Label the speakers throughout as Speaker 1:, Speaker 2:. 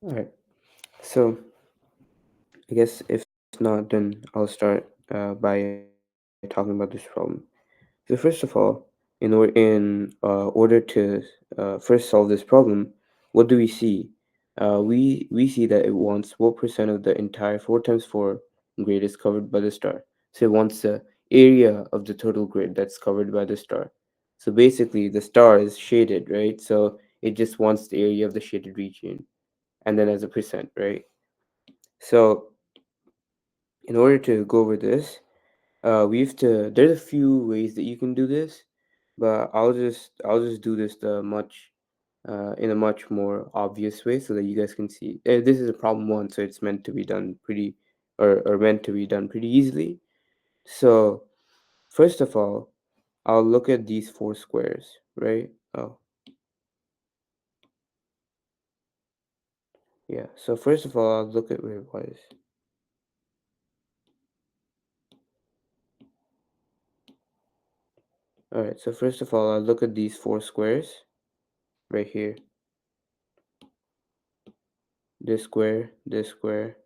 Speaker 1: All right. So I guess if not, then I'll start by talking about this problem. So first of all, in order to first solve this problem, what do we see? We see that it wants what percent of the entire 4 times 4 grid is covered by the star. So it wants the area of the total grid that's covered by the star. So basically, the star is shaded, right? So it just wants the area of the shaded region, and then as a percent, right? So in order to go over this, we have to. There's a few ways that you can do this, but I'll just do this in a much more obvious way so that you guys can see. This is a problem one, so it's meant to be done or meant to be done pretty easily. So first of all, I'll look at these four squares, right? Oh, yeah. So first of all, I'll look at where it was. All right. So first of all, I'll look at these four squares right here. This square, this square,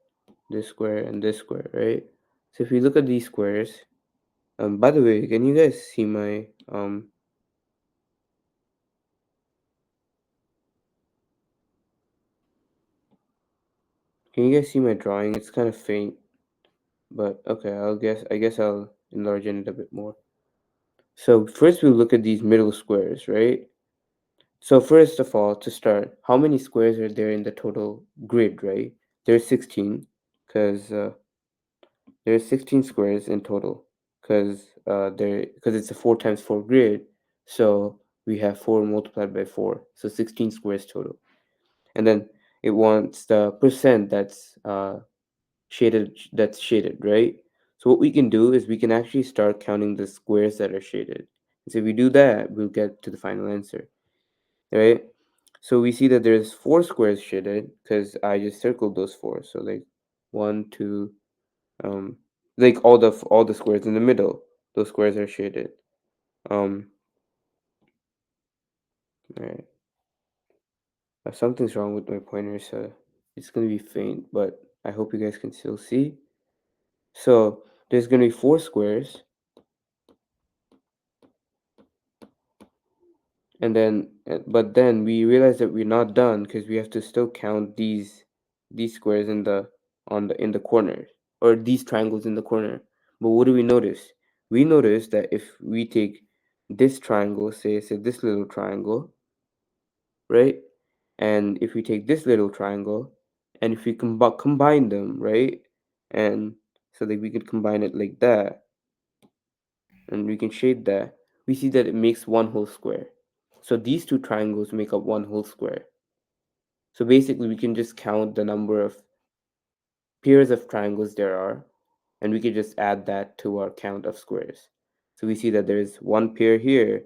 Speaker 1: this square, and this square, right? So if we look at these squares, by the way, can you guys see my can you guys see my drawing? It's kind of faint, but okay, I guess I'll enlarge it a bit more. So first we'll look at these middle squares, right? So first of all, to start, how many squares are there in the total grid, right? There's 16, because there's 16 squares in total, because it's a 4 times 4 grid, so we have 4 multiplied by 4, so 16 squares total. And then it wants the percent that's shaded, right? So what we can do is we can actually start counting the squares that are shaded. And so if we do that, we'll get to the final answer, right? So we see that there's 4 squares shaded because I just circled those four. So like one, two, um, like all the squares in the middle, those squares are shaded. Um, right. Something's wrong with my pointer, so it's gonna be faint, but I hope you guys can still see. So there's gonna be 4 squares, and but then we realize that we're not done because we have to still count these squares in the corners, or these triangles in the corner. But what do we notice? We notice that if we take this triangle, say this little triangle, right? And if we take this little triangle, and if we combine them, right? And so that we could combine it like that, and we can shade that, we see that it makes one whole square. So these two triangles make up one whole square. So basically, we can just count the number of pairs of triangles there are, and we can just add that to our count of squares. So we see that there's one pair here,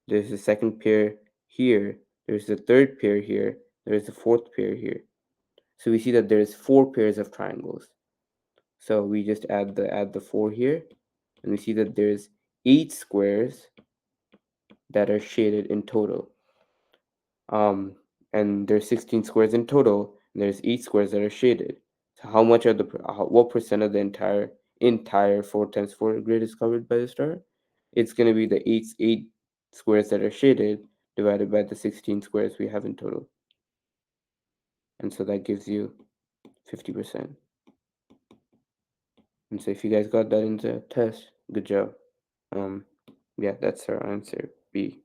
Speaker 1: there's a second pair here, there's a third pair here, there's a fourth pair here. So we see that there's 4 pairs of triangles. So we just add the 4 here, and we see that there's 8 squares that are shaded in total. Um, and there's 16 squares in total, and there's 8 squares that are shaded. So how much are what percent of the entire 4 times 4 grid is covered by the star? It's gonna be the eight squares that are shaded divided by the 16 squares we have in total, and so that gives you 50%. And so if you guys got that in the test, good job. Um, yeah, that's our answer B.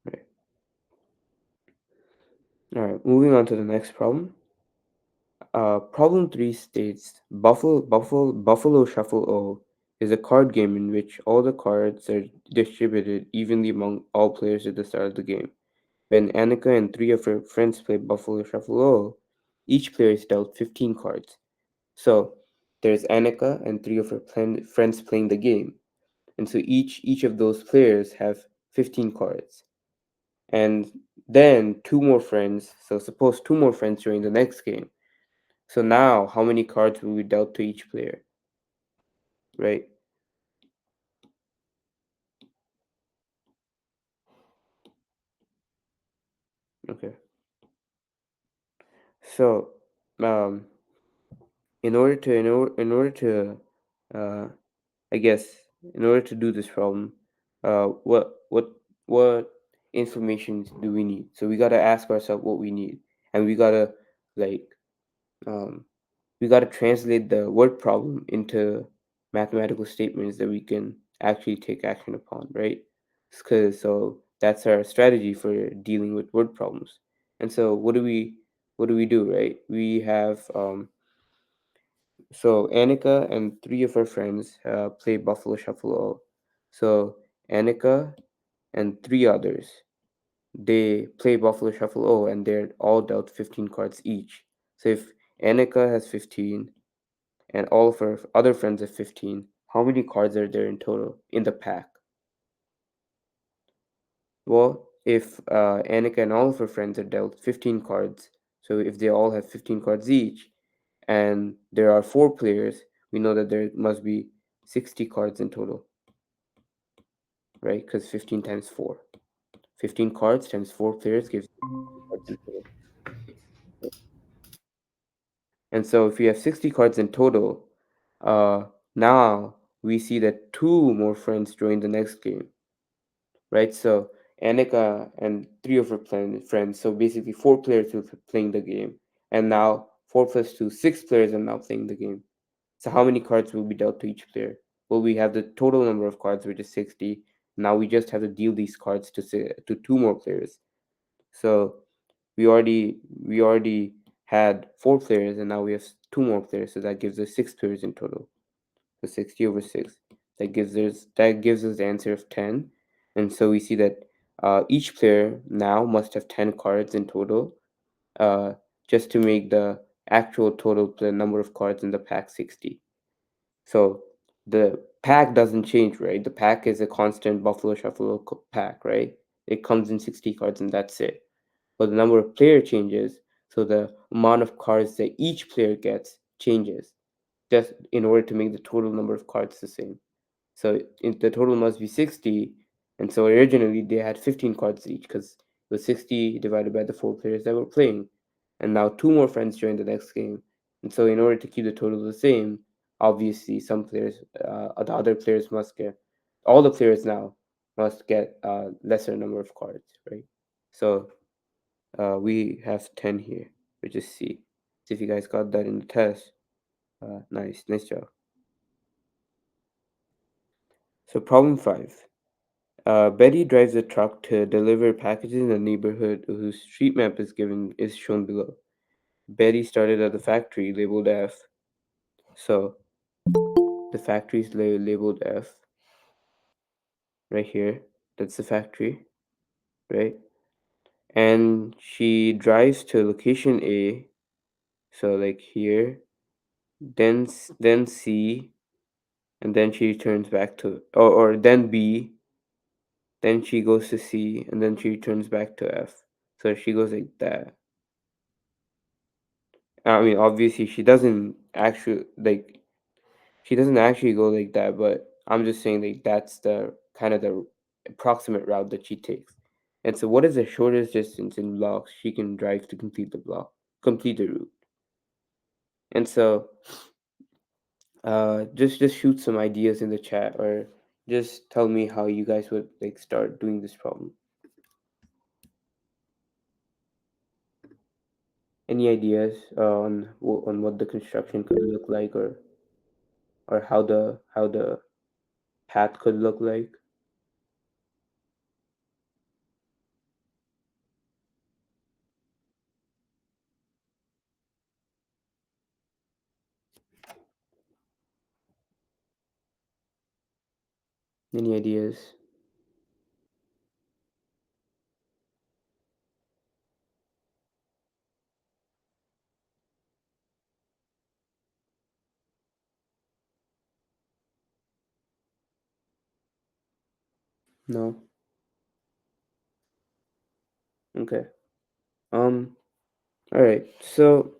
Speaker 1: Right. All right, moving on to the next problem. Problem 3 states Buffalo Shuffle O is a card game in which all the cards are distributed evenly among all players at the start of the game. When Annika and 3 of her friends play Buffalo Shuffle O, each player is dealt 15 cards. So there's Annika and 3 of her friends playing the game. And so each of those players have 15 cards. And then suppose 2 more friends join the next game. So now, how many cards will be dealt to each player, right? Okay. So, um, uh, I guess, in order to do this problem, what information do we need? So we gotta ask ourselves what we need, and like um, we gotta translate the word problem into mathematical statements that we can actually take action upon, right? Because so that's our strategy for dealing with word problems. And so what do we do, right? We have so Annika and three of her friends play Buffalo Shuffle. So Annika and three others, they play Buffalo Shuffle and they're all dealt 15 cards each. So if Annika has 15 and all of her other friends have 15, how many cards are there in total in the pack? Well, if Annika and all of her friends are dealt 15 cards, so if they all have 15 cards each, and there are four players, we know that there must be 60 cards in total, right? Because 15 times 4. 15 cards times 4 players gives 60 cards in total. And so if we have 60 cards in total, now we see that two more friends join the next game, right? So Annika and three of her friends, so basically four players who are playing the game. And now 4 plus 2, 6 players are now playing the game. So how many cards will be dealt to each player? Well, we have the total number of cards, which is 60. Now we just have to deal these cards to two more players. So we already had 4 players, and now we have two more players. So that gives us 6 players in total. So 60 over 6. That gives us the answer of 10. And so we see that each player now must have 10 cards in total, uh, just to make the actual total number of cards in the pack 60. So the pack doesn't change, right? The pack is a constant Buffalo Shuffle pack, right? It comes in 60 cards and that's it. But the number of player changes, so the amount of cards that each player gets changes, just in order to make the total number of cards the same. So the total must be 60. And so originally they had 15 cards each because it was 60 divided by the four players that were playing. And now two more friends joined the next game. And so in order to keep the total the same, obviously the other players must get, all the players now must get a lesser number of cards, right? So we have 10 here, which is C. See if you guys got that in the test. Nice job. So problem 5. Betty drives a truck to deliver packages in a neighborhood whose street map is shown below. Betty started at the factory labeled F. So the factory is labeled F right here. That's the factory, right? And she drives to location A. So like here, then C, and then she returns back to or then B. Then she goes to C, and then she returns back to F. So she goes like that. I mean, obviously, she doesn't actually go like that, but I'm just saying like that's the kind of the approximate route that she takes. And so, what is the shortest distance in blocks she can drive to complete the route? And so, just shoot some ideas in the chat, or just tell me how you guys would like start doing this problem. Any ideas on what the construction could look like, or how the path could look like? Any ideas? No. Okay. Um. All right. So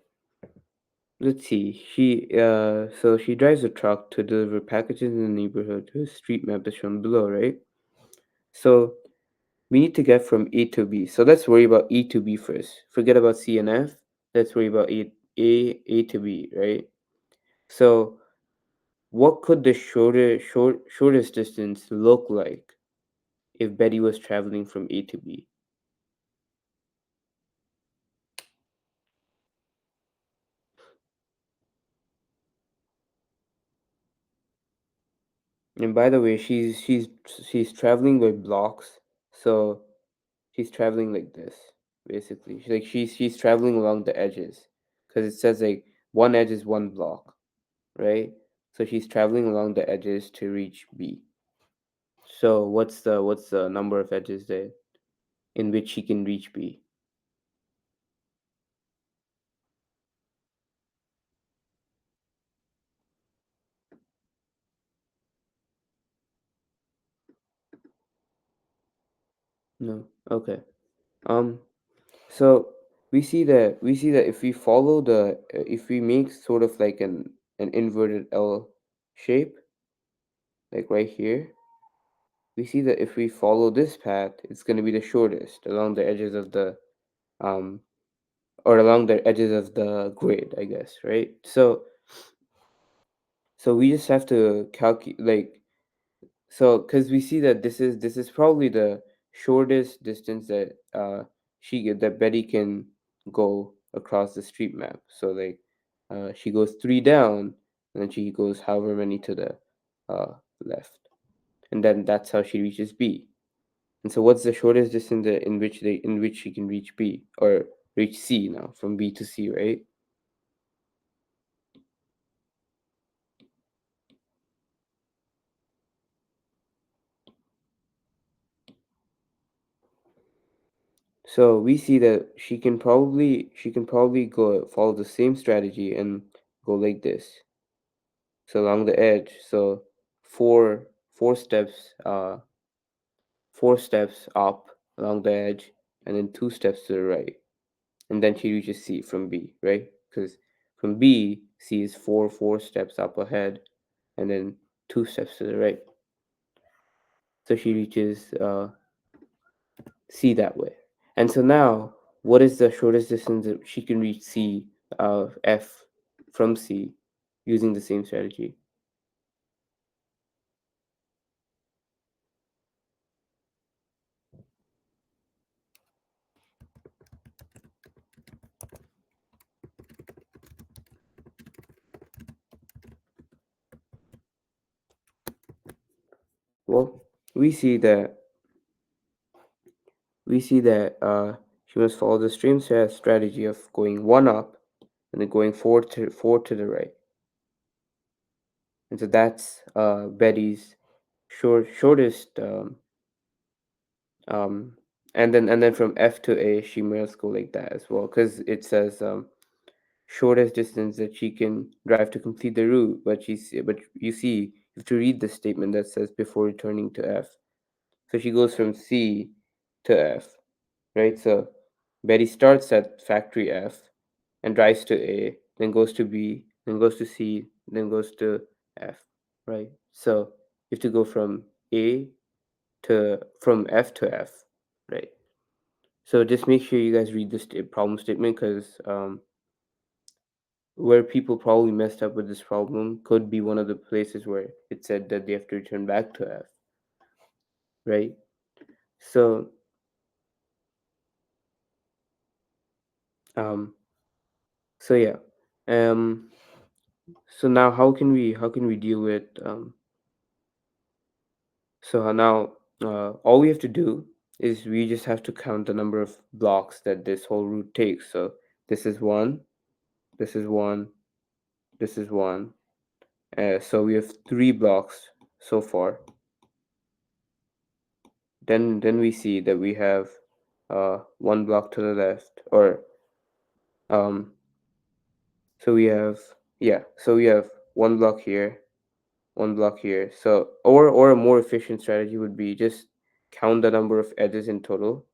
Speaker 1: let's see. She drives a truck to deliver packages in the neighborhood whose street map is shown below, right? So We need to get from A to B. So let's worry about E to B first. Forget about C and F. Let's worry about A to B, right? So what could the shortest distance look like if Betty was traveling from A to B? And by the way, she's traveling by blocks. So she's traveling like this, basically. She's traveling along the edges, because it says like one edge is one block, right? So she's traveling along the edges to reach B. So what's the number of edges there in which she can reach B? No. Okay. Um. So we see that if we follow if we make sort of like an inverted L shape, like right here, we see that if we follow this path, it's going to be the shortest along the edges of the um or along the edges of the grid, I guess, right? So we just have to calculate like so because we see that this is probably the shortest distance that that Betty can go across the street map. So like she goes three down and then she goes however many to the uh left. And then that's how she reaches B. And so what's the shortest distance in which she can reach B or reach C now from B to C, right? So we see that she can probably go follow the same strategy and go like this. So along the edge, so four steps, 4 steps up along the edge, and then 2 steps to the right, and then she reaches C from B, right? Because from B, C is four steps up ahead, and then 2 steps to the right. So she reaches C that way. And so now, what is the shortest distance that she can reach C F from C using the same strategy? Well, we see that she must follow the same strategy of going one up and then going four to the right. And so that's Betty's shortest um and then from F to A she must go like that as well because it says shortest distance that she can drive to complete the route, but you see you have to read the statement that says before returning to F. So she goes from C to F, right? So Betty starts at factory F and drives to A, then goes to B, then goes to C, then goes to F, right? So you have to go A from F to F, right? So just make sure you guys read this problem statement because where people probably messed up with this problem could be one of the places where it said that they have to return back to F, right? So um yeah. Um so now how can we deal with now all we have to do is we just have to count the number of blocks that this whole route takes. So this is one, this is one, this is one. So we have 3 blocks so far. Then we see that we have 1 block to the left, or um, so we have so we have 1 block here, 1 block here. So or a more efficient strategy would be just count the number of edges in total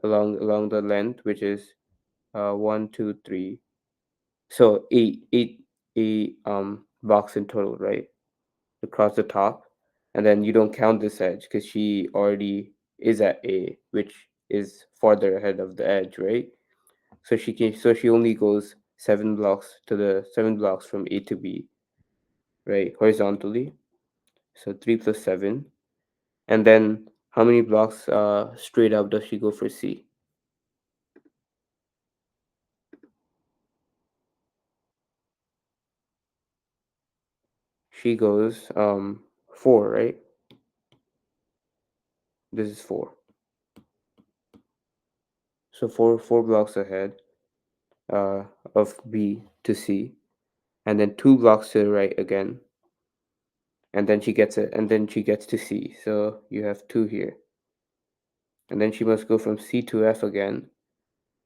Speaker 1: along the length, which is 1, 2, 3. So eight blocks in total, right? Across the top, and then you don't count this edge because she already is at A, which is farther ahead of the edge, right? So she only goes 7 blocks from A to B, right? Horizontally. So 3 plus 7. And then how many blocks straight up does she go for C? She goes 4, right? This is 4. So four blocks ahead uh, of B to C, and then 2 blocks to the right again, and then she gets it, and then she gets to C. So you have 2 here, and then she must go from C to F again,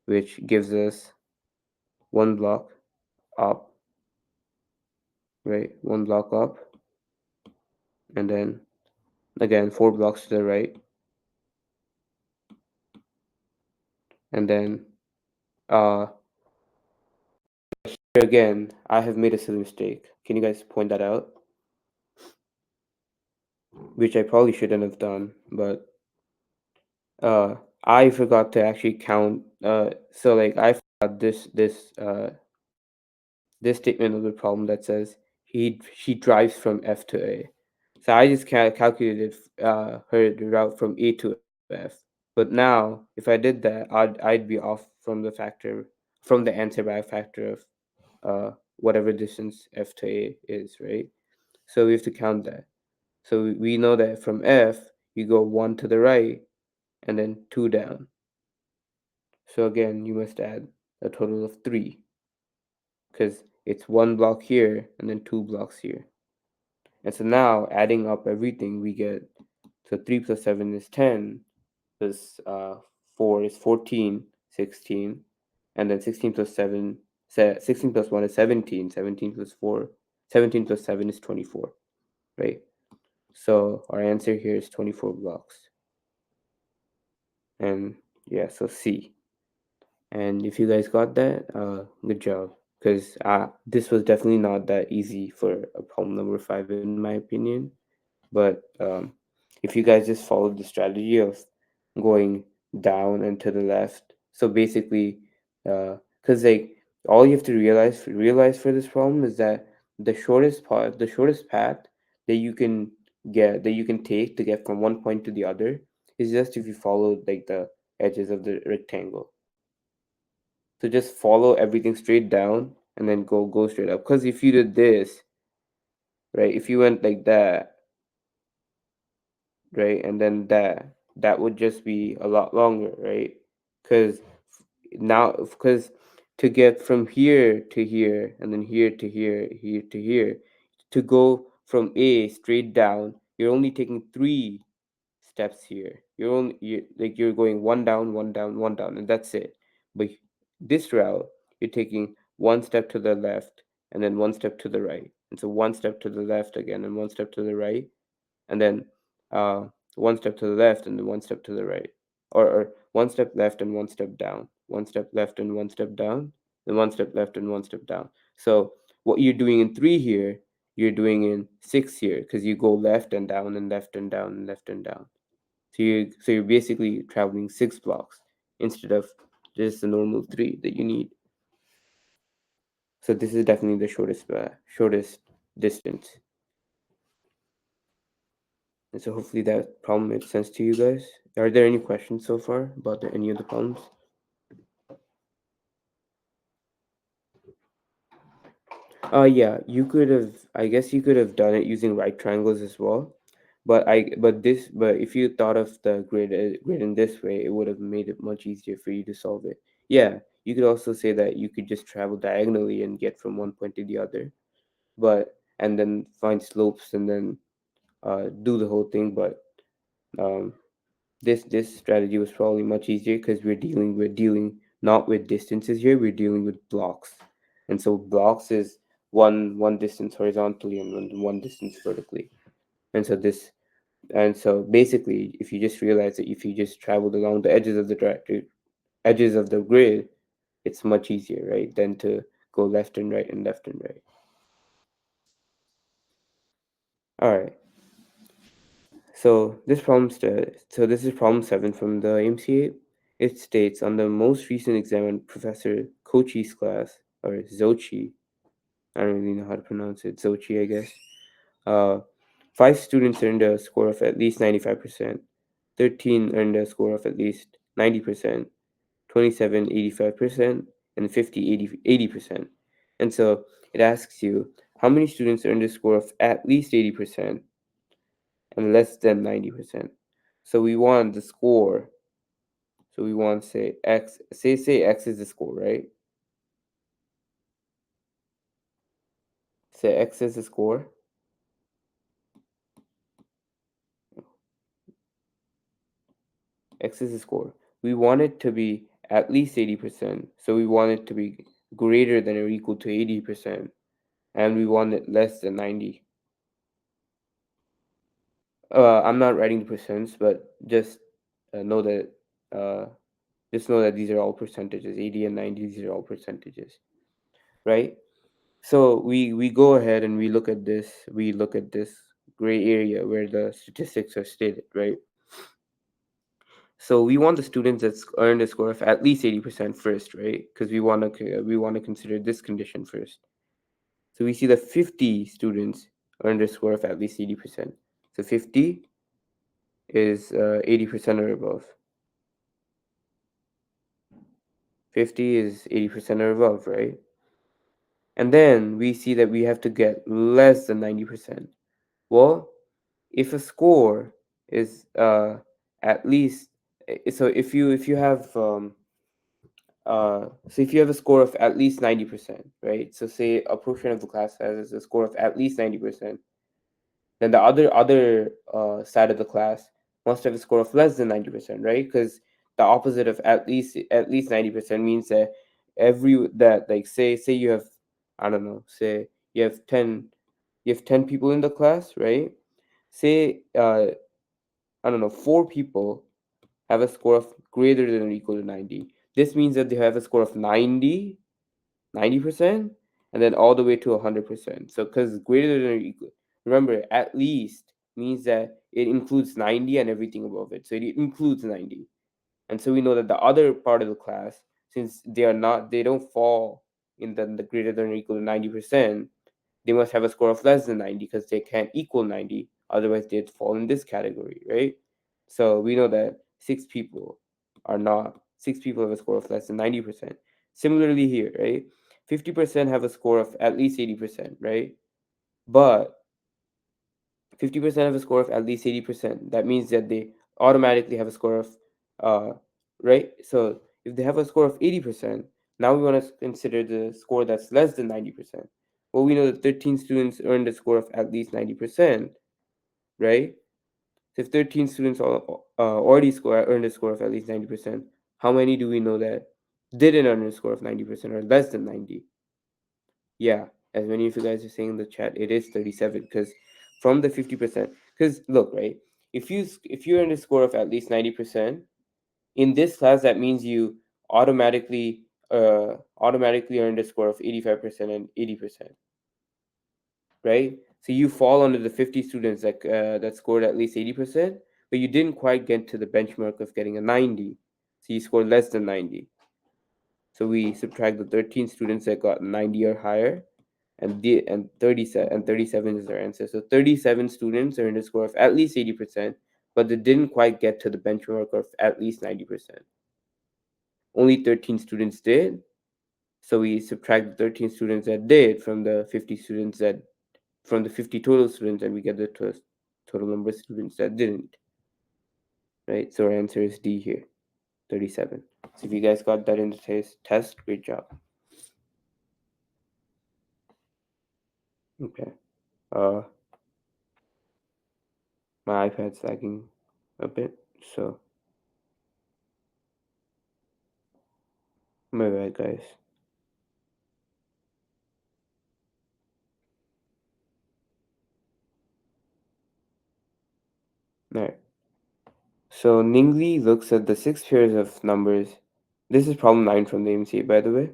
Speaker 1: which gives us 1 block up, right? 1 block up, and then again 4 blocks to the right, and then uh here again I have made a silly mistake. Can you guys point that out? Which I probably shouldn't have done, but I forgot to actually count. So like I forgot this statement of the problem that says she drives from F to A. So I just calculated her route from A to F. But now if I did that, I'd be off from the answer by a factor of whatever distance F to A is, right? So we have to count that. So we know that from F you go 1 to the right and then 2 down. So again, you must add a total of 3 because it's 1 block here and then 2 blocks here. And so now adding up everything, we get, so 3 plus 7 is 10, plus 4 is 14, 16, and then 16 plus 7, 16 plus 1 is 17, 17 plus 4, 17 plus 7 is 24, right? So our answer here is 24 blocks. And yeah, so C. And if you guys got that, good job. Because this was definitely not that easy for a problem number 5, in my opinion. But if you guys just followed the strategy of going down and to the left, so basically, because like all you have to realize for this problem is that the shortest path that you can take to get from one point to the other is just if you follow like the edges of the rectangle. So just follow everything straight down and then go straight up. Because if you did this, right, if you went like that, right, and then that would just be a lot longer, right? Because because to get from here to here and then here to here, here to here, to go from A straight down, you're only taking 3 steps here. You're going one down, one down, one down, and that's it. But this route, you're taking 1 step to the left and then 1 step to the right. And so 1 step to the left again and 1 step to the right, and then uh 1 step to the left and then 1 step to the right. Or 1 step left and 1 step down. 1 step left and 1 step down, then 1 step left and 1 step down. So what you're doing in 3 here, you're doing in 6 here, because you go left and down and left and down and left and down. So you're basically traveling 6 blocks instead of just the normal 3 that you need. So this is definitely the shortest distance. And so hopefully that problem makes sense to you guys. Are there any questions so far about any of the problems? Yeah, you could have. I guess you could have done it using right triangles as well. But if you thought of the grid in this way, it would have made it much easier for you to solve it. Yeah, you could also say that you could just travel diagonally and get from one point to the other, and then find slopes and then do the whole thing. But um, this strategy was probably much easier because we're dealing not with distances here, we're dealing with blocks. And so blocks is one distance horizontally and one distance vertically. And so basically if you just realize that if you just traveled along the edges of the grid, it's much easier, right, than to go left and right and left and right. All right. So this is problem 7 from the AMC. It states on the most recent exam in Professor Kochi's class, or Zochi, I don't really know how to pronounce it, Zochi, I guess. Uh, 5 students earned a score of at least 95%, 13 earned a score of at least 90%, 27 85%, and 50 80%. And so it asks you how many students earned a score of at least 80% and less than 90%. So we want the score. So we want to say x. Say x is the score, right? Say x is the score. X is the score. We want it to be at least 80%. So we want it to be greater than or equal to 80%. And we want it less than 90. I'm not writing the percents, but know that uh, just know that these are all percentages. 80 and 90, these are all percentages, right? So we go ahead and we look at this. We look at this gray area where the statistics are stated, right? So we want the students that earned a score of at least 80% first, right? Because we want to consider this condition first. So we see that 50 students earned a score of at least 80%. So 50 is 80% or above. 50 is 80% or above, right? And then we see that we have to get less than 90%. Well, if a score is at least so if you have a score of at least 90%, right? So say a portion of the class has a score of at least 90%, then the other side of the class must have a score of less than 90%, right? Because the opposite of at least 90% means that like say you have, I don't know, say you have 10 people in the class, right? Say I don't know, 4 people have a score of greater than or equal to 90. This means that they have a score of 90%, and then all the way to 100%. So because greater than or equal, remember, at least means that it includes 90 and everything above it. So it includes 90. And so we know that the other part of the class, since they don't fall in the greater than or equal to 90%, they must have a score of less than 90 because they can't equal 90. Otherwise, they'd fall in this category, right? So we know that 6 people have a score of less than 90%. Similarly here, right? 50% have a score of at least 80%, right? But 50% have a score of at least 80%. That means that they automatically have a score of, uh, right? So if they have a score of 80%, now we want to consider the score that's less than 90%. Well, we know that 13 students earned a score of at least 90%, right? So if 13 students already earned a score of at least 90%, how many do we know that didn't earn a score of 90% or less than 90? Yeah, as many of you guys are saying in the chat, it is 37 because from the 50%, because look, right? If you earn a score of at least 90% in this class, that means you automatically earned a score of 85% and 80%, right? So you fall under the 50 students that scored at least 80%, but you didn't quite get to the benchmark of getting a 90. So you scored less than 90. So we subtract the 13 students that got 90 or higher, and 37 is our answer. So 37 students earned a score of at least 80%, but they didn't quite get to the benchmark of at least 90%. Only 13 students did. So we subtract the 13 students that did from the 50 total students, and we get the total number of students that didn't. Right? So our answer is D here, 37. So if you guys got that in the test, great job. Okay. My iPad's lagging a bit, so my bad, guys. Alright. So Ningli looks at the 6 pairs of numbers. This is problem 9 from the AMC, by the way.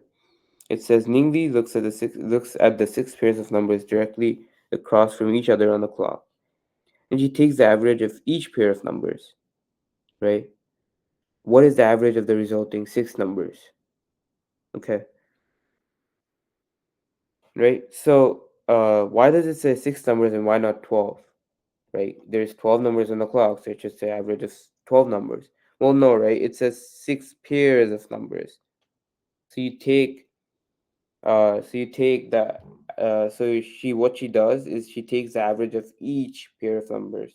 Speaker 1: It says Ningli looks at the 6 pairs of numbers directly across from each other on the clock. and she takes the average of each pair of numbers, right? What is the average of the resulting six numbers? Okay, right? So, why does it say six numbers and why not 12? Right? There's 12 numbers on the clock, so it should say average of 12 numbers. Well, no, right? It says six pairs of numbers. So you take, that. So what she does is she takes the average of each pair of numbers,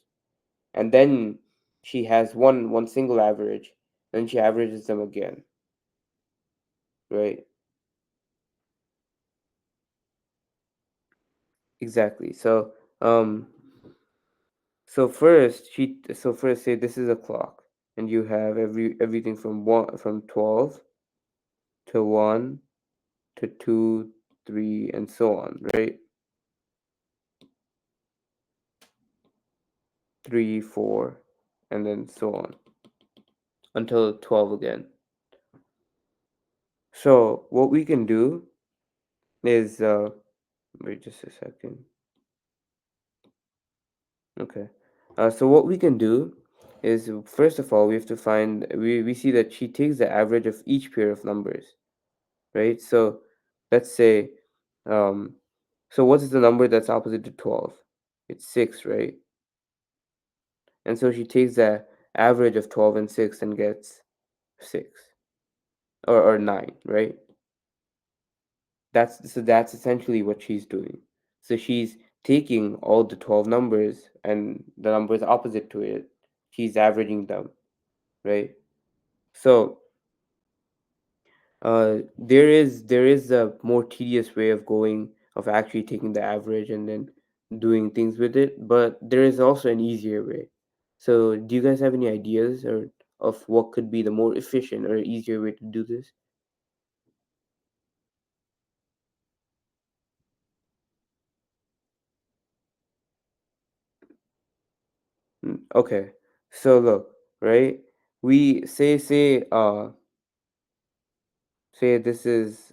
Speaker 1: and then she has one single average, and she averages them again, right? Exactly. Um, so first say this is a clock, and you have everything from 12 to 1 to 2, 3, and so on, right? 3, 4, and then so on until 12 again. So what we can do is, wait just a second. Okay. So what we can do is, first of all, we have to we see that she takes the average of each pair of numbers, right? So let's say, um, so what is the number that's opposite to 12? It's 6, right? And so she takes the average of 12 and 6 and gets 6, or 9, right? That's essentially what she's doing. So she's taking all the 12 numbers and the numbers opposite to it, she's averaging them, right? So there is a more tedious way of actually taking the average and then doing things with it, but there is also an easier way. So do you guys have any ideas or of what could be the more efficient or easier way to do this? Okay. So look, right? We say this is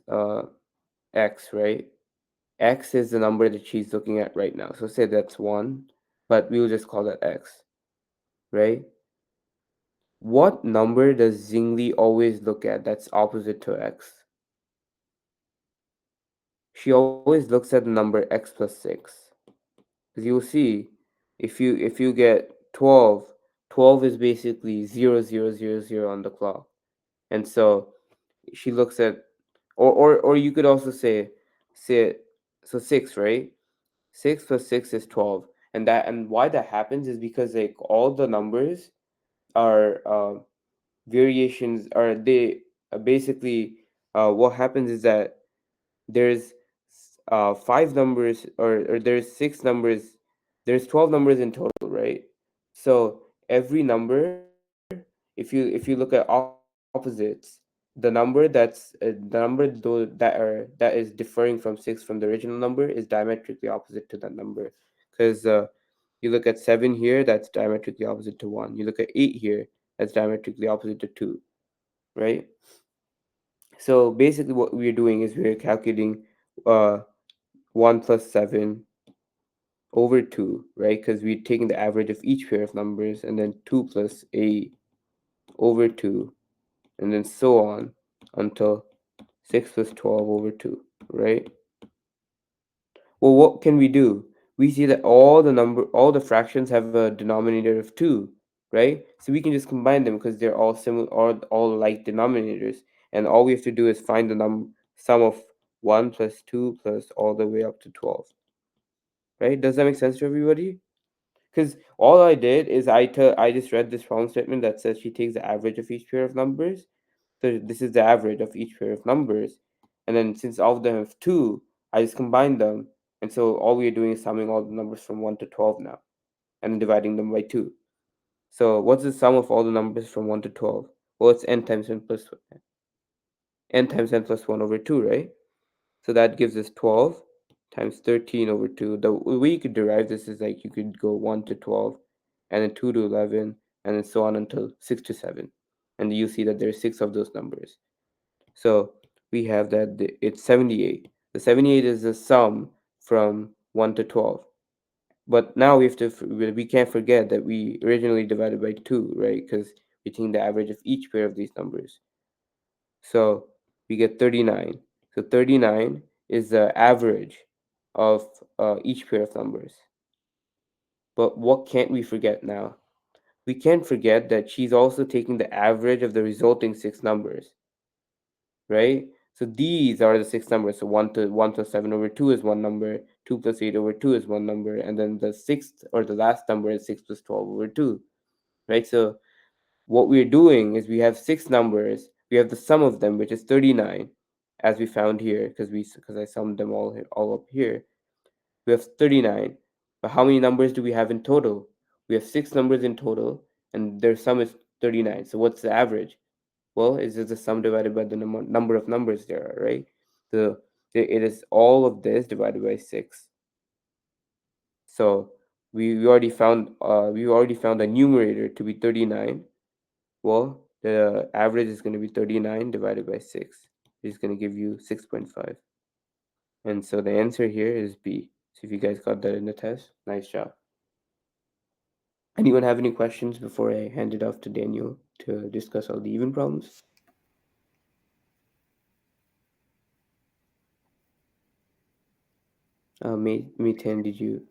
Speaker 1: x, right? X is the number that she's looking at right now. So say that's 1, but we'll just call that x, right? What number does Zingli always look at that's opposite to x? She always looks at the number x plus 6. Because you'll see, if you get 12, 12 is basically 0, 0, 0, 0 on the clock. And so she looks at, or you could also say so 6, right? 6 plus 6 is 12. And why that happens is because like all the numbers are variations, are they basically, what happens is that there's five numbers, or there's six numbers, there's 12 numbers in total, right? So every number, if you look at opposites, the number that is differing from 6 from the original number is diametrically opposite to that number. Because you look at 7 here, that's diametrically opposite to 1. You look at 8 here, that's diametrically opposite to 2, right? So basically what we're doing is we're calculating uh 1 plus 7 over 2, right? Because we're taking the average of each pair of numbers, and then 2 plus 8 over 2, and then so on until 6 plus 12 over 2, right? Well, what can we do? We see that all the fractions have a denominator of 2, right? So we can just combine them because they're all similar, all like denominators, and all we have to do is find the sum of 1 plus 2 plus all the way up to 12, right? Does that make sense to everybody? Because all I did is I just read this problem statement that says she takes the average of each pair of numbers. So this is the average of each pair of numbers. And then since all of them have 2, I just combined them. And so all we are doing is summing all the numbers from 1 to 12 now, and then dividing them by 2. So what's the sum of all the numbers from 1 to 12? Well, it's n times n plus 1 over 2, right? So that gives us 12 times 13 over 2. The way you could derive this is like you could go 1 to 12, and then 2 to 11, and then so on until 6 to 7. And you see that there are 6 of those numbers. So we have that it's 78. The 78 is the sum from 1 to 12. But now we can't forget that we originally divided by 2, right? Because we take the average of each pair of these numbers. So we get 39. So 39 is the average of each pair of numbers. But what can't we forget now? We can't forget that she's also taking the average of the resulting 6 numbers, right? So these are the 6 numbers. So 1 plus 7 over 2 is one number, 2 plus 8 over 2 is one number, and then the sixth or the last number is 6 plus 12 over 2, right? So what we're doing is we have 6 numbers, we have the sum of them, which is 39, as we found here, because I summed them all up here. We have 39. But how many numbers do we have in total? We have 6 numbers in total, and their sum is 39. So what's the average? Well, it's just the sum divided by the number of numbers there are, right? So it is all of this divided by 6. So we already found the numerator to be 39. Well, the average is going to be 39 divided by 6. It's going to give you 6.5. And so the answer here is B. So if you guys got that in the test, nice job. Anyone have any questions before I hand it off to Daniel to discuss all the even problems? May 10, did you?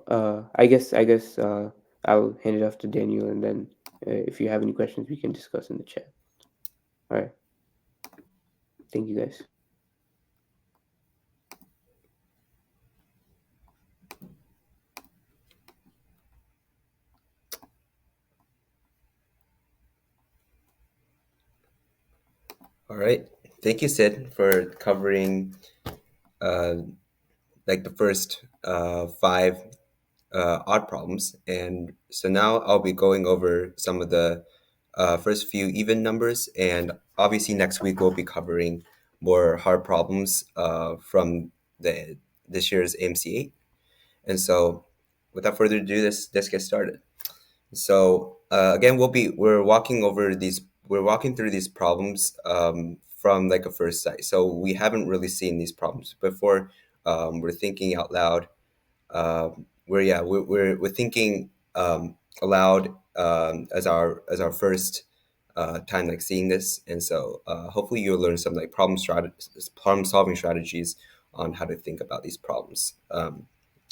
Speaker 1: I guess I'll hand it off to Daniel, and then if you have any questions, we can discuss in the chat. All right. Thank you, guys.
Speaker 2: All right. Thank you, Sid, for covering like the first five odd problems. And so now I'll be going over some of the first few even numbers. And obviously, next week we'll be covering more hard problems from the this year's AMC 8. And so, without further ado, let's get started. So again, we're walking through these problems from like a first sight. So we haven't really seen these problems before. We're thinking out loud. We're thinking aloud as our first time like seeing this, and so hopefully you'll learn some like problem solving strategies on how to think about these problems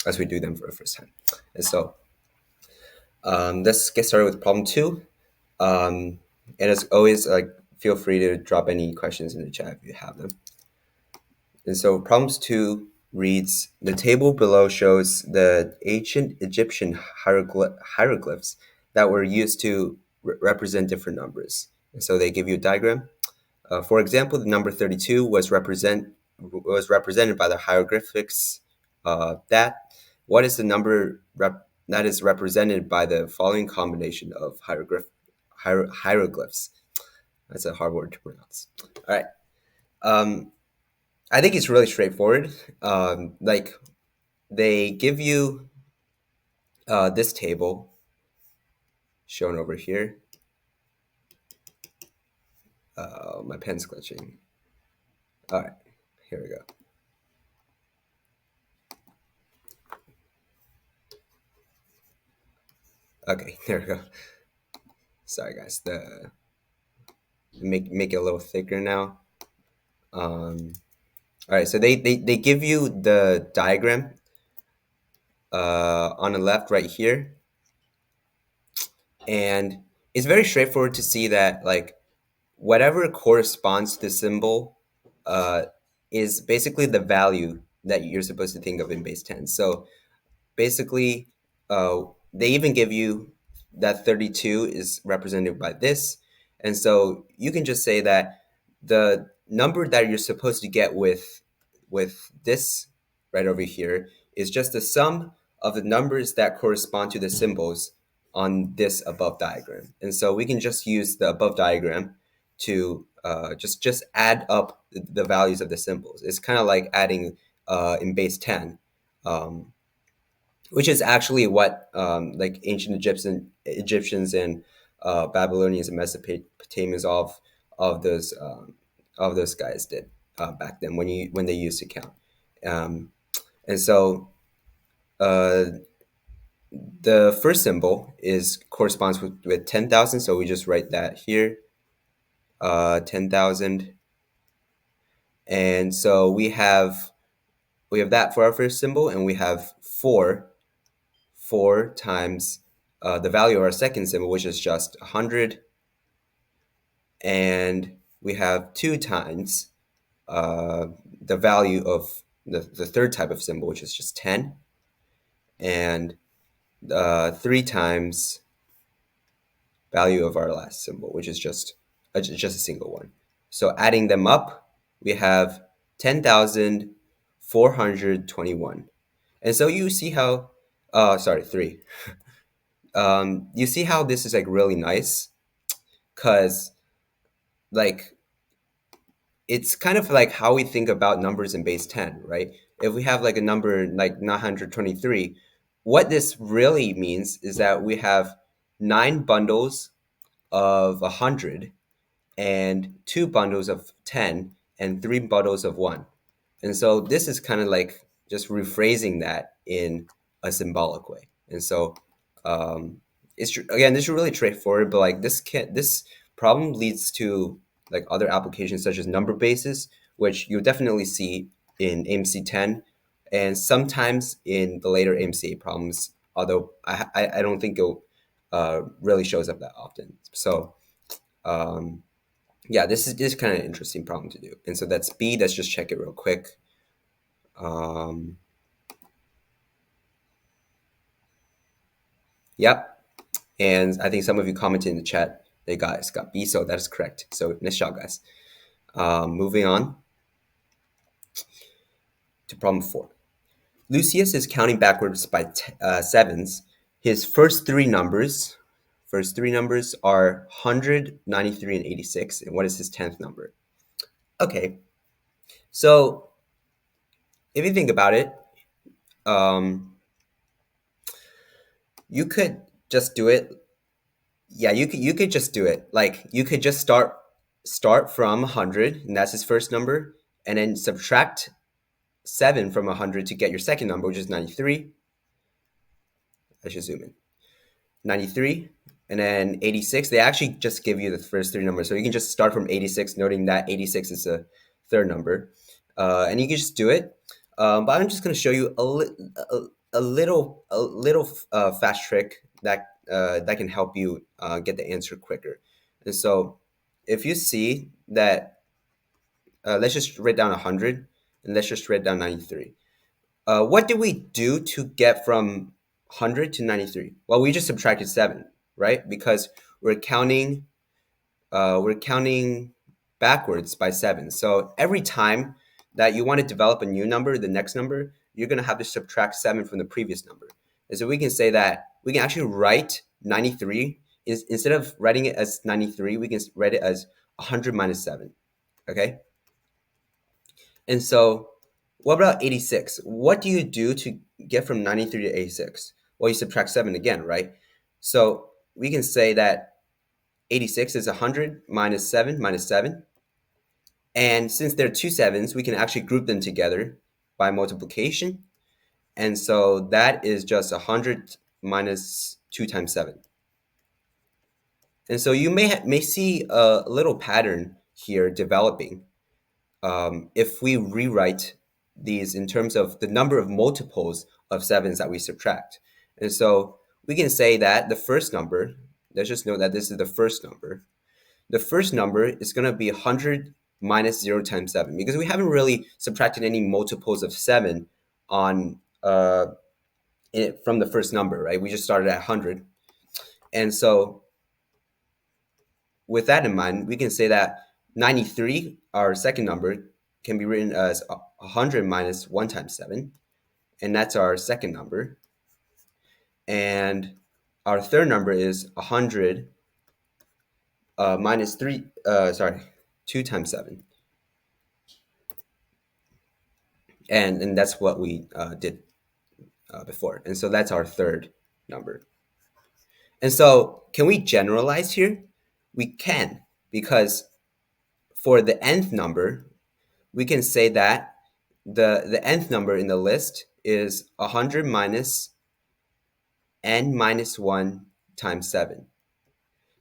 Speaker 2: as we do them for the first time. And so let's get started with problem two. And as always, like feel free to drop any questions in the chat if you have them. And so problems two reads, the table below shows the ancient Egyptian hieroglyphs that were used to represent different numbers. And so they give you a diagram. For example, the number 32 was represented by the hieroglyphics that. What is the number that is represented by the following combination of hieroglyphs? That's a hard word to pronounce. All right. I think it's really straightforward. Like they give you this table shown over here. My pen's glitching. All right, here we go. Okay, there we go. Sorry, guys. The make it a little thicker now. All right, so they give you the diagram on the left right here, and it's very straightforward to see that like whatever corresponds to the symbol is basically the value that you're supposed to think of in base 10. So basically, they even give you that 32 is represented by this. And so you can just say that the number that you're supposed to get with this right over here is just the sum of the numbers that correspond to the symbols on this above diagram. And so we can just use the above diagram to just add up the values of the symbols. It's kind of like adding in base 10. Which is actually what like ancient Egyptians and Babylonians and Mesopotamians of those guys did back then when they used to count, and so the first symbol is corresponds with 10,000, so we just write that here, 10,000. And so we have that for our first symbol, and we have 4 times the value of our second symbol, which is just 100, and we have 2 times the value of the third type of symbol, which is just 10, and 3 times value of our last symbol, which is just a single one. So adding them up, we have 10,421. And so you see how, sorry, 3. You see how this is like really nice, because like it's kind of like how we think about numbers in base 10, right? If we have like a number like 923, what this really means is that we have 9 bundles of 100 and 2 bundles of 10 and 3 bundles of 1. And so this is kind of like just rephrasing that in a symbolic way. And so again, this is really straightforward, but like this problem leads to like other applications such as number bases, which you'll definitely see in AMC 10 and sometimes in the later AMC problems, although I don't think it really shows up that often. So yeah, this is kind of an interesting problem to do. And so that's B. Let's just check it real quick. Um, yep. And I think some of you commented in the chat they got B, so that is correct. So nice job, guys. Moving on to problem 4. Lucius is counting backwards by sevens. His first three numbers are 100, 93, and 86. And what is his 10th number? Okay, so if you think about it, you could just do it. Yeah, you could just do it. Like you could just start from 100, and that's his first number, and then subtract 7 from 100 to get your second number, which is 93. I should zoom in. 93, and then 86. They actually just give you the first 3 numbers, so you can just start from 86, noting that 86 is the third number, and you can just do it. But I'm just going to show you a little fast trick that can help you get the answer quicker. And so, if you see that, let's just write down 100, and let's just write down 93. What did we do to get from 100 to 93? Well, we just subtracted 7, right? Because we're counting backwards by 7. So every time that you want to develop a new number, the next number, you're going to have to subtract 7 from the previous number. And so we can say that we can actually write 93 instead of writing it as 93, we can write it as 100 minus 7. Okay? And so what about 86? What do you do to get from 93 to 86? Well, you subtract 7 again, right? So we can say that 86 is 100 minus 7 minus 7. And since there are 2 7s, we can actually group them together by multiplication. And so that is just 100 minus 2 times 7. And so you may see a little pattern here developing if we rewrite these in terms of the number of multiples of 7s that we subtract. And so we can say that the first number, let's just note that this is the first number. The first number is going to be 100 minus 0 times 7, because we haven't really subtracted any multiples of 7 on from the first number, right? We just started at 100. And so with that in mind, we can say that 93, our second number, can be written as 100 minus 1 times 7, and that's our second number. And our third number is 100 minus 2 times 7. And that's what we did before. And so that's our third number. And so can we generalize here? We can, because for the nth number, we can say that the nth number in the list is 100 minus n minus 1 times 7.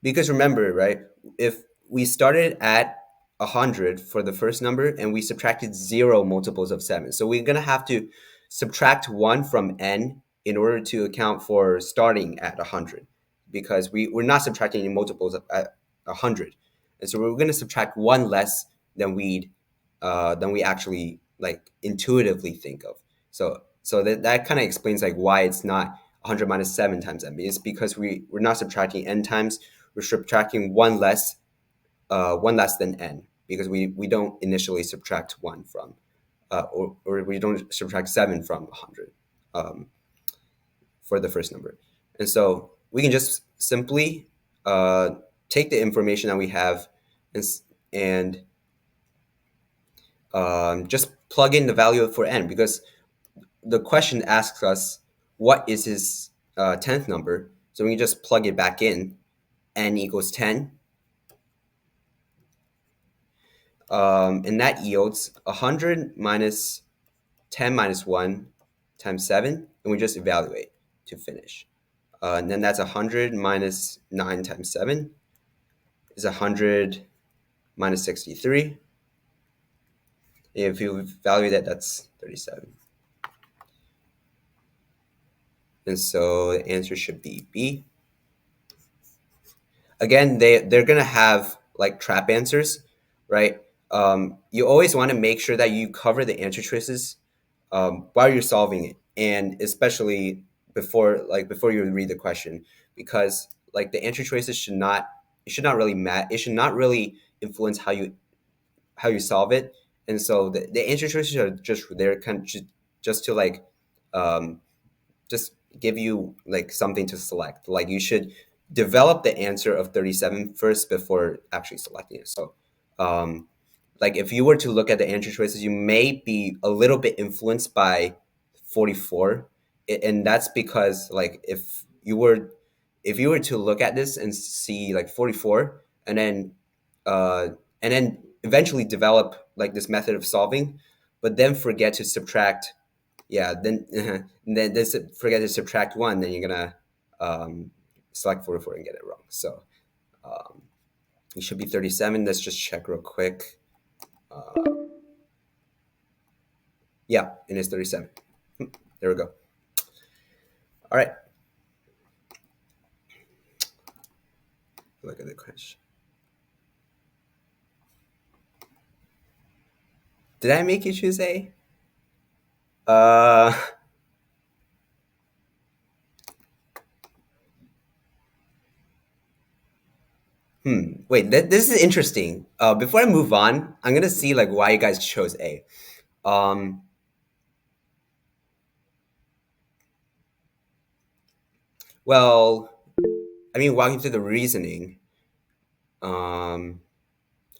Speaker 2: Because remember, right, if we started at 100 for the first number and we subtracted 0 multiples of 7, so we're going to have to subtract 1 from n in order to account for starting at 100, because we're not subtracting any multiples at 100. And so we're going to subtract 1 less than we actually like intuitively think of. So that kind of explains like why it's not 100 minus 7 times n. It's because we're not subtracting n times, we're subtracting one less than n, because we don't initially subtract 1 from or we don't subtract 7 from 100 for the first number. And so we can just simply take the information that we have and just plug in the value for n, because the question asks us what is his 10th number. So we can just plug it back in, n equals 10. And that yields 100 minus 10 minus 1 times 7, and we just evaluate to finish. And then that's 100 minus 9 times 7 is 100 minus 63. If you value that, that's 37. And so the answer should be B. Again, they're going to have like trap answers, right? You always want to make sure that you cover the answer choices while you're solving it, and especially before you read the question, because like the answer choices should not really it should not really influence how you solve it. And so the answer choices are just there kind of just to like um, just give you like something to select. Like you should develop the answer of 37 first before actually selecting it. So like if you were to look at the answer choices, you may be a little bit influenced by 44. And that's because like if you were to look at this and see like 44, uh and then eventually develop like this method of solving, but then forget to subtract, yeah, then forget to subtract 1, then you're gonna select 44 and get it wrong. So it should be 37. Let's just check real quick. Yeah, it is 37. There we go. All right. Look at the question. Did I make you choose A? Uh, Wait, this is interesting. Before I move on, I'm gonna see like why you guys chose A. Um, well, I mean, walking through the reasoning. Um,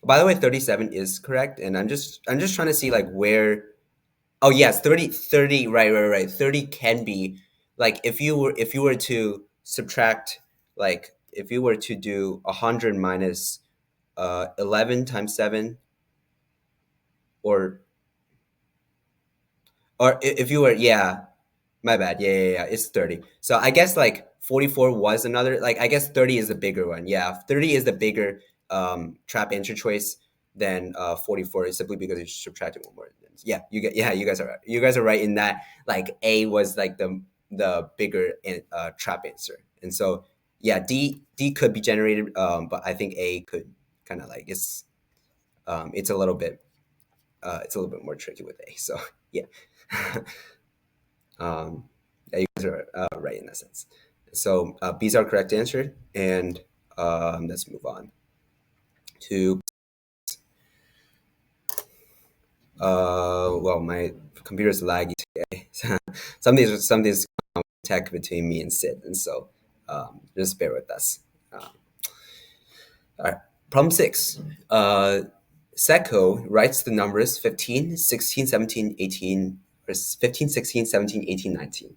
Speaker 2: by the way, 37 is correct, and I'm just trying to see like where. Oh yes, 30. Right. 30 can be like if you were to subtract, like if you were to do 100 minus 11 times 7, or if you were, yeah, my bad. Yeah. It's 30. So I guess like 44 was another, like I guess 30 is the bigger one. Yeah, 30 is the bigger trap answer choice than 44, is simply because it's subtracting one more. Yeah, you guys are right. You guys are right in that like A was like the bigger trap answer. And so yeah, D could be generated, but I think A could kind of like it's a little bit it's a little bit more tricky with A. So yeah. Um, yeah, you guys are right in that sense. So B's our correct answer, and let's move on to. Well, my computer's laggy today. Something's tech between me and Sid, and so just bear with us. All right, problem 6. Seko writes the numbers 15, 16, 17, 18, or 15, 16, 17, 18, 19.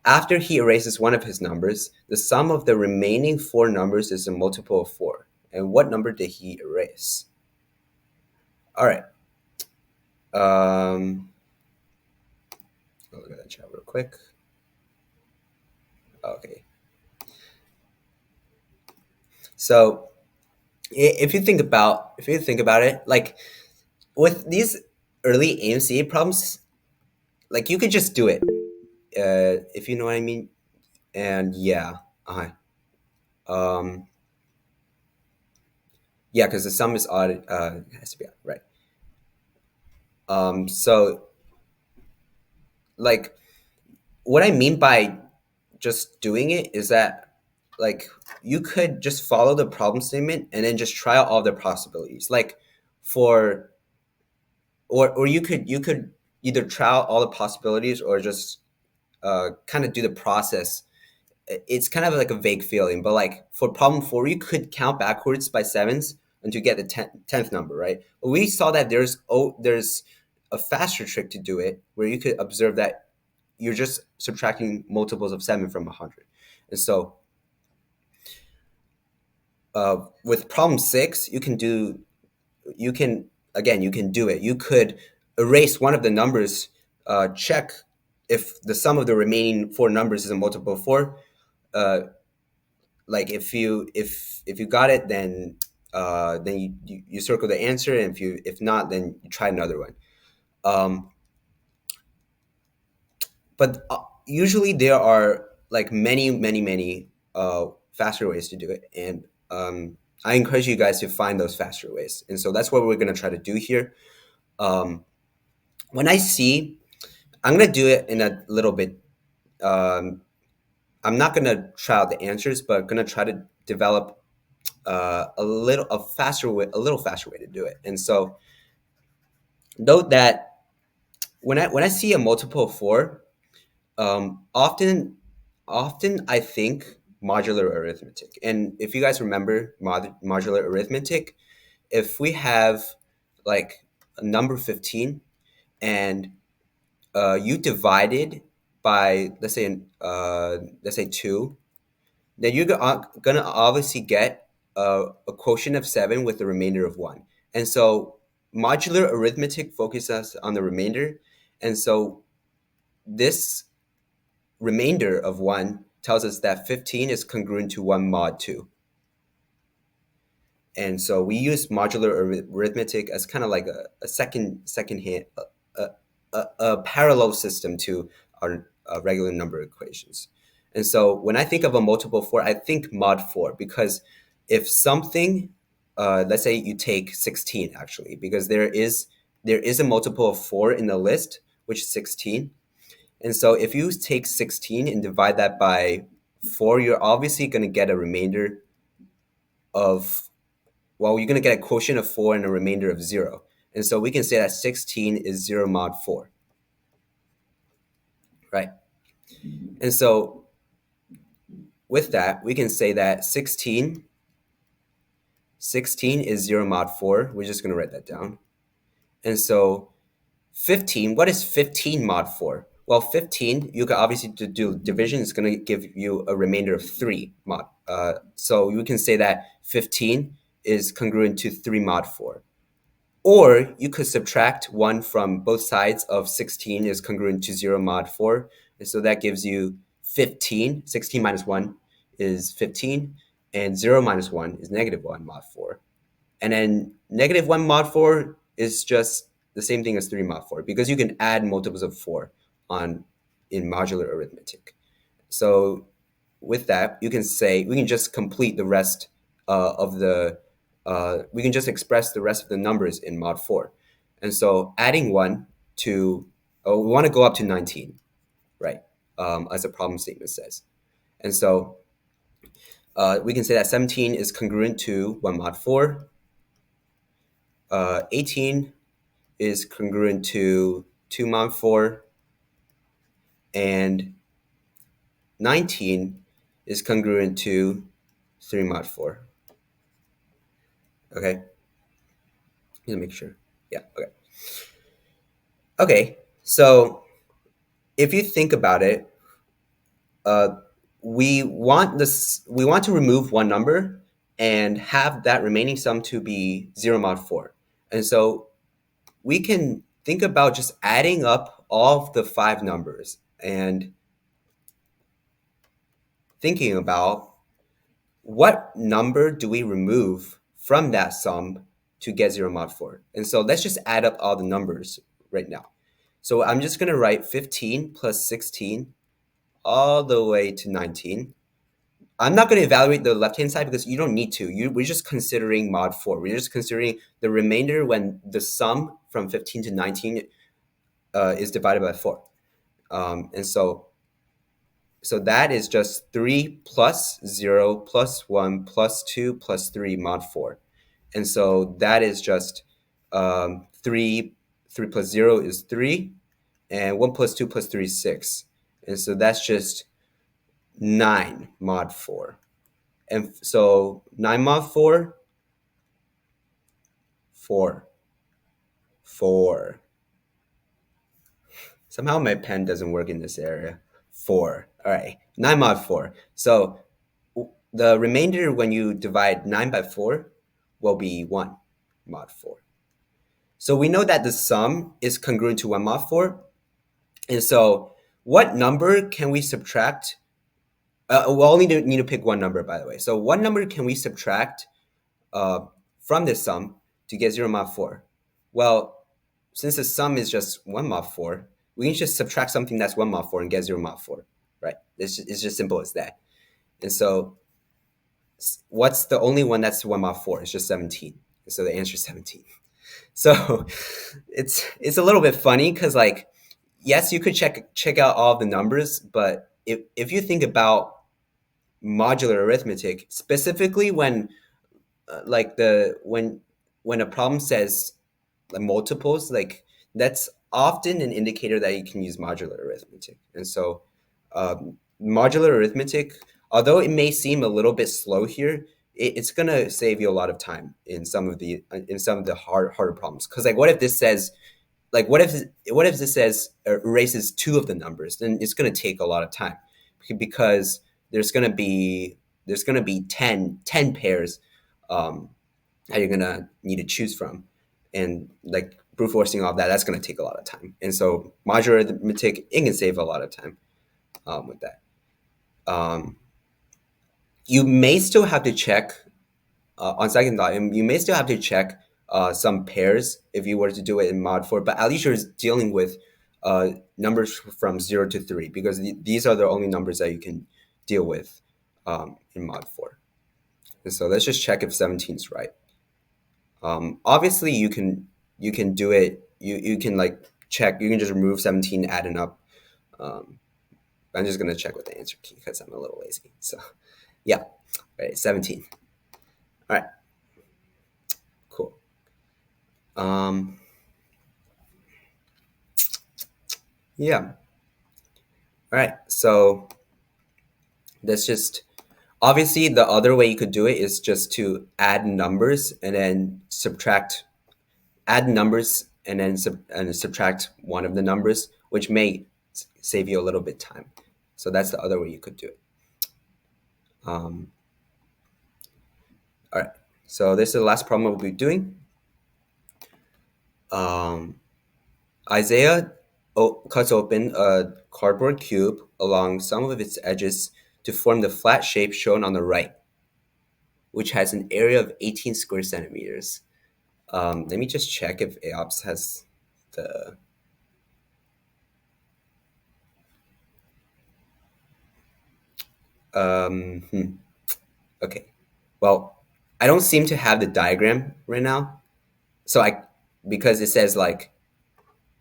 Speaker 2: After he erases one of his numbers, the sum of the remaining 4 numbers is a multiple of 4. And what number did he erase? All right. I'll look at that chat real quick. Okay. So if you think about it, like with these early AMC problems, like you could just do it, if you know what I mean. And yeah, um, yeah, because the sum is odd, it has to be odd, right? So like what I mean by just doing it is that like you could just follow the problem statement and then just try out all the possibilities. Like for or you could either try out all the possibilities or just kind of do the process. It's kind of like a vague feeling, but like for problem four, you could count backwards by sevens until you get the tenth number, right? But we saw that there's a faster trick to do it where you could observe that you're just subtracting multiples of seven from 100. And so with problem six, you can again you can do it. You could erase one of the numbers, check if the sum of the remaining four numbers is a multiple of four. Uh, like if you got it, then you circle the answer, and if not, then you try another one. Um, but usually there are like many faster ways to do it, and I encourage you guys to find those faster ways, and so that's what we're going to try to do here. um, when I see, I'm going to do it in a little bit. um, I'm not going to try out the answers, but going to try to develop a little faster way to do it. And so note that when I see a multiple of four, often I think modular arithmetic. And if you guys remember modular arithmetic, if we have like a number 15 and you divided by let's say two, then you're gonna obviously get a quotient of seven with a remainder of one. And so modular arithmetic focuses on the remainder, and so this remainder of one tells us that 15 is congruent to 1 mod 2. And so we use modular arithmetic as kind of like a second hand, a, a parallel system to our regular number equations. And so when I think of a multiple of four, I think mod 4, because if something, let's say you take 16 actually, because there is a multiple of 4 in the list, which is 16. And so if you take 16 and divide that by 4, you're obviously going to get a remainder of, well, you're going to get a quotient of 4 and a remainder of 0. And so we can say that 16 is 0 mod 4, right? And so with that, we can say that 16 is 0 mod 4. We're just going to write that down. And so 15, what is 15 mod 4? Well, 15, you can obviously do division, it's going to give you a remainder of 3 mod. So you can say that 15 is congruent to 3 mod 4. Or you could subtract 1 from both sides of 16 is congruent to 0 mod 4. And so that gives you 15. 16 minus 1 is 15. And 0 minus 1 is negative 1 mod 4. And then negative 1 mod 4 is just the same thing as 3 mod 4, because you can add multiples of 4 in modular arithmetic. So with that, you can say we can just complete the rest we can just express the rest of the numbers in mod 4. And so adding 1 to, we want to go up to 19, right, as the problem statement says. And so we can say that 17 is congruent to 1 mod 4. 18 is congruent to 2 mod 4. And 19 is congruent to 3 mod 4. Okay? Let me make sure. Yeah, okay. Okay, so if you think about it, we want to remove one number and have that remaining sum to be 0 mod 4. And so we can think about just adding up all of the 5 numbers and thinking about what number do we remove from that sum to get 0 mod 4? And so let's just add up all the numbers right now. So I'm just going to write 15 plus 16 all the way to 19. I'm not going to evaluate the left-hand side because you don't need to. We're just considering mod 4. We're just considering the remainder when the sum from 15 to 19 is divided by 4. And so that is just 3 plus 0 plus 1 plus 2 plus 3 mod 4. And so that is just 3 plus 0 is 3, and 1 plus 2 plus 3 is 6. And so that's just 9 mod 4. And so 9 mod 4, 4, 4. Somehow my pen doesn't work in this area. 4. All right, 9 mod 4. So the remainder when you divide 9 by 4 will be 1 mod 4. So we know that the sum is congruent to 1 mod 4. And so what number can we subtract? We'll only need to pick one number, by the way. So what number can we subtract from this sum to get 0 mod 4? Well, since the sum is just 1 mod 4, we can just subtract something that's 1 mod 4 and get 0 mod 4, right? It's just simple as that. And so what's the only one that's 1 mod 4? It's just 17. And so the answer is 17. So it's a little bit funny because, like, yes, you could check out all the numbers, but if you think about modular arithmetic, specifically when when a problem says like multiples, like that's often an indicator that you can use modular arithmetic. And so modular arithmetic, although it may seem a little bit slow here, it's gonna save you a lot of time in some of the harder problems. Because like, what if this says, like, what if this says erases 2 of the numbers? Then it's gonna take a lot of time because there's gonna be 10 pairs that you're gonna need to choose from, and like brute forcing all of that, that's gonna take a lot of time. And so modular arithmetic, it can save a lot of time with that. You may still have to check on second thought, and you may still have to check some pairs if you were to do it in mod 4, but at least you're dealing with numbers from 0 to 3 because these are the only numbers that you can deal with in mod 4. And so let's just check if 17 is right. Obviously you can do it, you can like check, you can just remove 17, add it up. I'm just gonna check with the answer key because I'm a little lazy. So yeah, right, 17. All right, cool. Yeah. All right, so that's just, obviously the other way you could do it is just to add numbers and then add numbers and then subtract one of the numbers, which may save you a little bit time. So that's the other way you could do it. All right, so this is the last problem we'll be doing. Isaiah cuts open a cardboard cube along some of its edges to form the flat shape shown on the right, which has an area of 18 square centimeters. Let me just check if AOPS has the... Okay, well, I don't seem to have the diagram right now. So because it says like,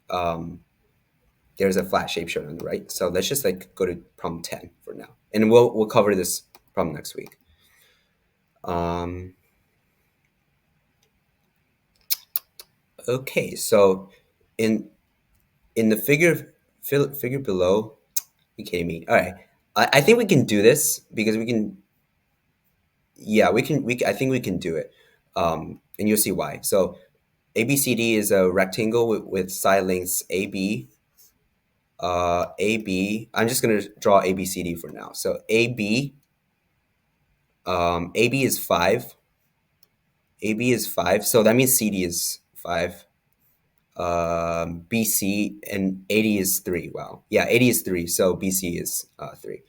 Speaker 2: there's a flat shape shown on the right. So let's just like go to problem 10 for now. And we'll cover this problem next week. Okay, so in the figure below, you kidding me? All right, I think we can do this because we can. Yeah, I think we can do it, and you'll see why. So ABCD is a rectangle with side lengths AB. AB. I'm just gonna draw ABCD for now. So AB. AB is 5. AB is 5. So that means CD is 5. BC and 80 is 3. Wow. Yeah, 80 is 3. So BC is 3.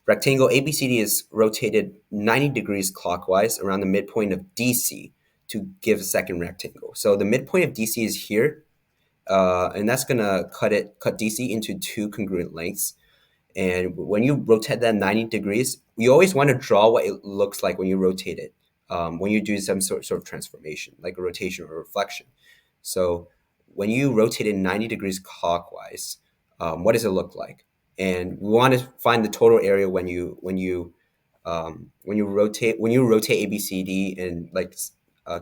Speaker 2: rectangle ABCD is rotated 90 degrees clockwise around the midpoint of DC to give a second rectangle. So the midpoint of DC is here, and that's gonna cut DC into two congruent lengths. And when you rotate that 90 degrees, you always want to draw what it looks like when you rotate it, when you do some sort of transformation, like a rotation or reflection. So when you rotate it 90 degrees clockwise, what does it look like? And we want to find the total area when you rotate ABCD and uh,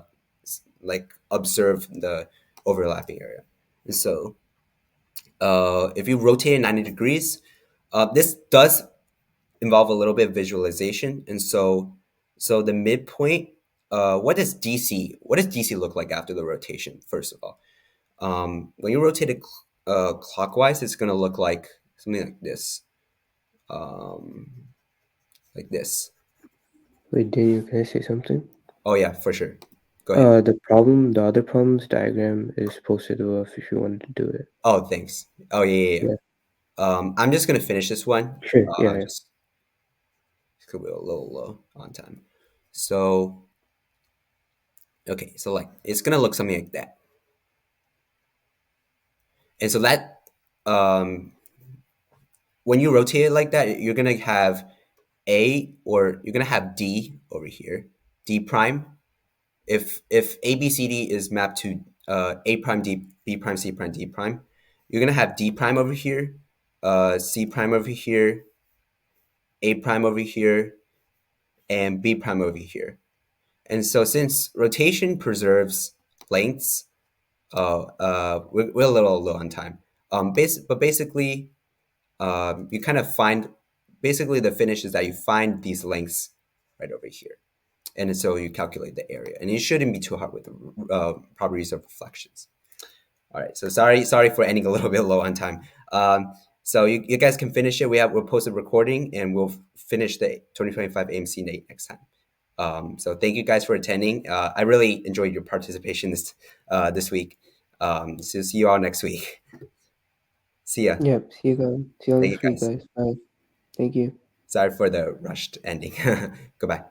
Speaker 2: like observe the overlapping area. And so if you rotate it 90 degrees, this does involve a little bit of visualization. And so the midpoint, what does DC look like after the rotation, first of all? When you rotate it clockwise, it's going to look like something like this. Um, like this.
Speaker 1: Wait, Daniel, can I say something?
Speaker 2: Oh, yeah, for sure. Go ahead.
Speaker 1: The other problems diagram is posted above if you wanted to do it.
Speaker 2: Oh, thanks. Oh, yeah.
Speaker 1: Yeah,
Speaker 2: I'm just going to finish this one.
Speaker 1: sure. Yeah, yeah.
Speaker 2: Just could be a little low on time. So, okay, so like it's going to look something like that. And so that when you rotate it like that, you're gonna have you're gonna have D over here, D prime. If ABCD is mapped to A prime D B prime C prime D prime, you're gonna have D prime over here, C prime over here, A prime over here, and B prime over here. And so since rotation preserves lengths, we're a little low on time. But basically, you kind of find basically the finish is that you find these lengths right over here, and so you calculate the area, and it shouldn't be too hard with the properties of reflections. All right, so sorry for ending a little bit low on time. So you guys can finish it. We'll post a recording, and we'll finish the 2025 AMC next time. So thank you guys for attending. I really enjoyed your participation this week. So see you all next week. See ya.
Speaker 1: Yep. See you guys. See you
Speaker 2: Thank you
Speaker 1: next week,
Speaker 2: guys.
Speaker 1: guys. Bye. Thank you.
Speaker 2: Sorry for the rushed ending. Goodbye.